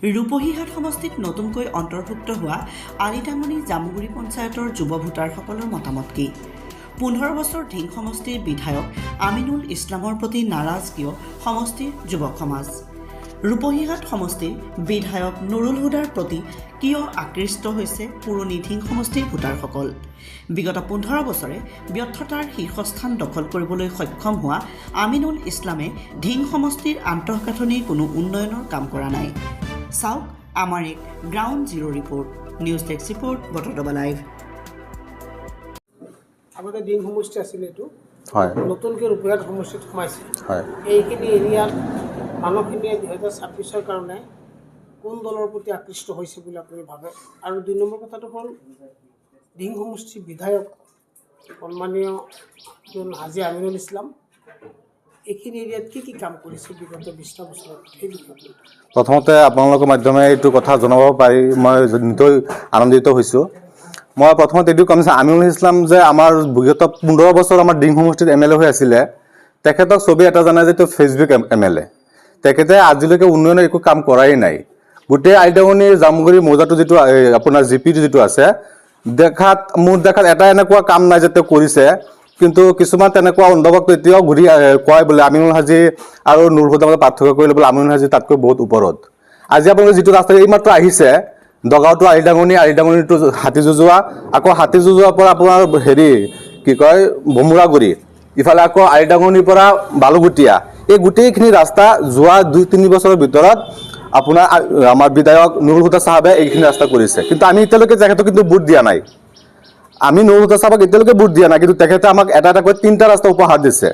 ৰূপহীহাট সমষ্টিত নতুনকৈ অন্তৰ্ভুক্ত হোৱা আলিটামনি জামুগুৰি পঞ্চায়তৰ যুৱ ভোটাৰসকলৰ মতামত কি? 15 বছৰ ঢিং সমষ্টিৰ বিধায়ক আমিনুল ইছলামৰ প্ৰতি নাৰাজ কিয় সমষ্টিৰ যুৱক সমাজ? ৰূপহীহাট সমষ্টিৰ বিধায়ক নুৰুল হুদাৰ প্ৰতি কিয় আকৃষ্ট হৈছে পুৰণি ঢিং সমষ্টিৰ ভোটাৰসকল? বিগত 15 বছৰে ব্যৰ্থতাৰ শীৰ্ষস্থান দখল কৰিবলৈ সক্ষম হোৱা আমিনুল ইছলামে ঢিং সমষ্টিৰ আন্তঃগাঁথনিৰ কোনো উন্নয়নৰ কাম কৰা নাই। চাওক আমাৰ এক ground zero' report. News desk report Batadrava live. আগতে ডিং সমষ্টি আছিলে, এইটো হয় নতুনকৈ ৰূপহীহাট সমষ্টিত সোমাইছে। হয় এইখিনি এৰিয়াত মানুহখিনিয়ে 2026ৰ কাৰণে কোন দলৰ প্ৰতি আকৃষ্ট হৈছে বুলি আপুনি ভাবে? আৰু 2 নম্বৰ কথাটো হ'ল ডিং সমষ্টিৰ বিধায়ক সন্মানীয় হাজী আমিনুল ইছলাম এইখিনি এৰিয়াত কি কাম কৰিছে বিগত 20টা বছৰত, সেই বিষয়ে প্ৰথমতে আপোনালোকৰ মাধ্যমে এইটো কথা জনাব পাৰি মই নিতৈ আনন্দিত হৈছোঁ। মই প্ৰথমতে এইটো ক'ম যে আমিনুল ইছলাম যে আমাৰ বিগত 15 বছৰ আমাৰ ডিং সমষ্টিত MLA হৈ আছিলে, তেখেতক চবেই এটা জানে যে ফেচবুক MLA। তেখেতে আজিলৈকে উন্নয়নৰ একো কাম কৰাই নাই। গোটেই আলিটামনিৰ জামুগুৰি মৌজাটো যিটো আপোনাৰ জিপিটো যিটো আছে, মোৰ দেখাত এটা এনেকুৱা কাম নাই যে তেওঁ কৰিছে, কিন্তু কিছুমান তেনেকুৱা অন্ধভক্ত এতিয়াও ঘূৰি কয় বোলে আমিনুল হাজী আৰু নুৰুল হুদাৰ মাজত পাৰ্থক্য কৰিলে বোলে আমিনুল হাজী তাতকৈ বহুত ওপৰত। আজি আপোনালোকে যিটো ৰাস্তা এইমাত্ৰ আহিছে, দগাঁওটো আলিটামনি টু হাতীযুজুৱা, আকৌ হাতীযুজুৱাৰ পৰা আপোনাৰ কি কয় ভমুৰাগুৰি, ইফালে আকৌ আলিটামনিৰ পৰা বালুগুটীয়া, এই গোটেইখিনি ৰাস্তা যোৱা 2-3 বছৰৰ ভিতৰত আপোনাৰ আমাৰ বিধায়ক নুৰুল হুদা চাহাবে এইখিনি ৰাস্তা কৰিছে। কিন্তু আমি এতিয়ালৈকে তেখেতক কিন্তু ভোট দিয়া নাই। আমি নুৰুল হুদা চাহাবক এতিয়ালৈকে ভোট দিয়া নাই, কিন্তু তেখেতে আমাক এটা কৈ 3টা ৰাস্তা উপহাৰ দিছে।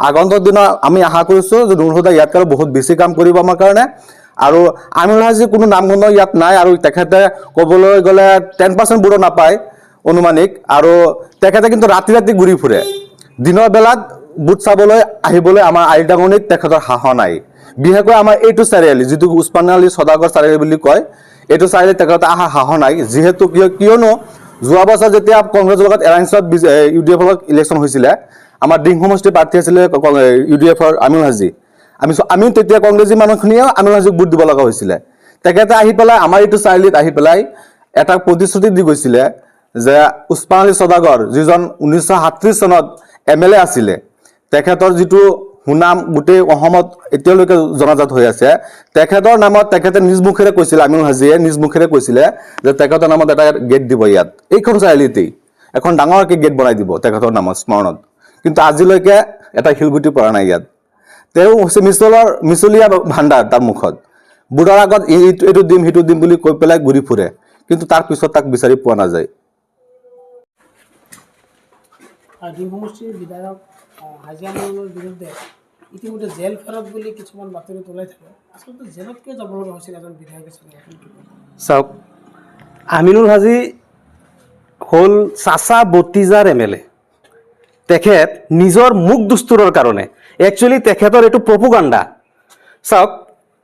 আগন্তুক দিনত আমি আশা কৰিছোঁ যে নুৰুল হুদা ইয়াতকৈ বহুত বেছি কাম কৰিব আমাৰ কাৰণে। আৰু আমিনুল হাজীৰ কোনো নামগন্ধ ইয়াত নাই, আৰু তেখেতে ক'বলৈ গ'লে 10% ভোটো নাপায় অনুমানিক। আৰু তেখেতে কিন্তু ৰাতি ঘূৰি ফুৰে, দিনৰ বেলাত বুথ চাবলৈ আহিবলৈ আমাৰ আলিটামনিত তেখেতৰ সাহস নাই। বিশেষকৈ আমাৰ এইটো চাৰিআলি, যিটো উছমানী আলী সদাগৰ চাৰিআলি বুলি কয়, এইটো চাৰিআলিত তেখেতৰ অহা সাহস নাই। যিহেতু কিয়নো যোৱা বছৰ যেতিয়া কংগ্ৰেছৰ লগত এলায়েন্সত UDF লগত ইলেকশ্যন হৈছিলে, আমাৰ ডিং সমষ্টিৰ প্ৰাৰ্থী আছিলে UDFৰ আমিনুল হাজী। আমি তেতিয়া কংগ্ৰেছী মানুহখিনিয়েও আমিনুল হাজীক ভোট দিব লগা হৈছিলে। তেখেতে আহি পেলাই আমাৰ এইটো চাৰিআলিত আহি পেলাই এটা প্ৰতিশ্ৰুতি দি গৈছিলে যে উছমানী আলী সদাগৰ, যিজন 1937 চনত MLA আছিলে, তেখেতৰ যিটো সুনাম গোটেই অসমত এতিয়ালৈকে জনাজাত হৈ আছে, তেখেতৰ নামত তেখেতে নিজ মুখেৰে কৈছিলে, আমিনুল হাজীয়ে নিজ মুখেৰে কৈছিলে যে তেখেতৰ নামত এটা গেট দিব ইয়াত, এইখন চাৰিআলিতেই এখন ডাঙৰকৈ গেট বনাই দিব তেখেতৰ নামত স্মৰণত। কিন্তু আজিলৈকে এটা শিলগুটি পৰা নাই ইয়াত। তেওঁ হৈছে মিছলীয়া ভাণ্ডাৰ, তাৰ মুখত বুঢ়াৰ আগত এইটো দিম সেইটো দিম বুলি কৈ পেলাই ঘূৰি ফুৰে, কিন্তু তাৰ পিছত তাক বিচাৰি পোৱা নাযায়। ডিং সমষ্টিৰ বিধায়ক হাজী আমিনুলৰ বিৰুদ্ধে ইতিমধ্যে জেল ফেৰত বুলি কিছুমান বাতৰি ওলাই থাকে। আচলতে জেলত কিয় যাব লগা হৈছিল এজন বিধায়ক হিচাপে? চাওক, আমিনুল হাজী হ'ল চাচা বতিজাৰ MLA। তেখেত নিজৰ মুখ দুষ্টুৰৰ কাৰণে, একচুৱেলি তেখেতৰ এইটো প্ৰপোগাণ্ডা। চাওক,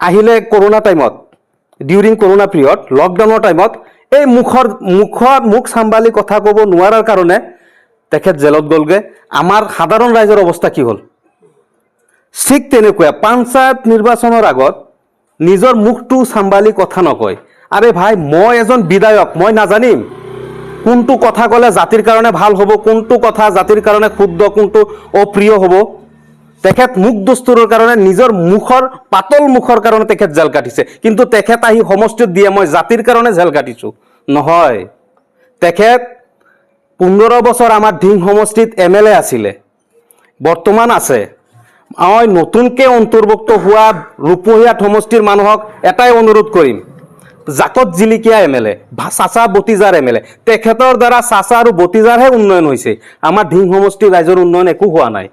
আহিলে কৰোণা টাইমত, ডিউৰিং কৰোণা পিৰিয়ড, লকডাউনৰ টাইমত এই মুখ চাম্ভালি কথা ক'ব নোৱাৰাৰ কাৰণে তেখেত জেলত গ'লগৈ। আমাৰ সাধাৰণ ৰাইজৰ অৱস্থা কি হ'ল? ঠিক তেনেকুৱা পঞ্চায়ত নিৰ্বাচনৰ আগত নিজৰ মুখটো চাম্ভালি কথা নকয়। আৰে ভাই, মই এজন বিধায়ক, মই নাজানিম কোনটো কথা ক'লে জাতিৰ কাৰণে ভাল হ'ব, কোনটো কথা জাতিৰ কাৰণে শুদ্ধ, কোনটো অপ্ৰিয় হ'ব। তেখেত মুখ দস্তুৰৰ কাৰণে, নিজৰ পাতল মুখৰ কাৰণে তেখেত জেল কাটিছে। কিন্তু তেখেত আহি সমষ্টিত দিয়ে মই জাতিৰ কাৰণে জেল কাটিছোঁ, নহয়। তেখেত 15 বছৰ আমাৰ ঢিং সমষ্টিত MLA আছিলে, বৰ্তমান আছে। মই নতুনকৈ অন্তৰ্ভুক্ত হোৱা ৰূপহীহাট সমষ্টিৰ মানুহক এটাই অনুৰোধ কৰিম, জাকত জিলিকীয়া MLA, চাচা বতিজাৰ MLA, তেখেতৰ দ্বাৰা চাচা আৰু বতিজাৰহে উন্নয়ন হৈছে। আমাৰ ঢিং সমষ্টিৰ ৰাইজৰ উন্নয়ন একো হোৱা নাই।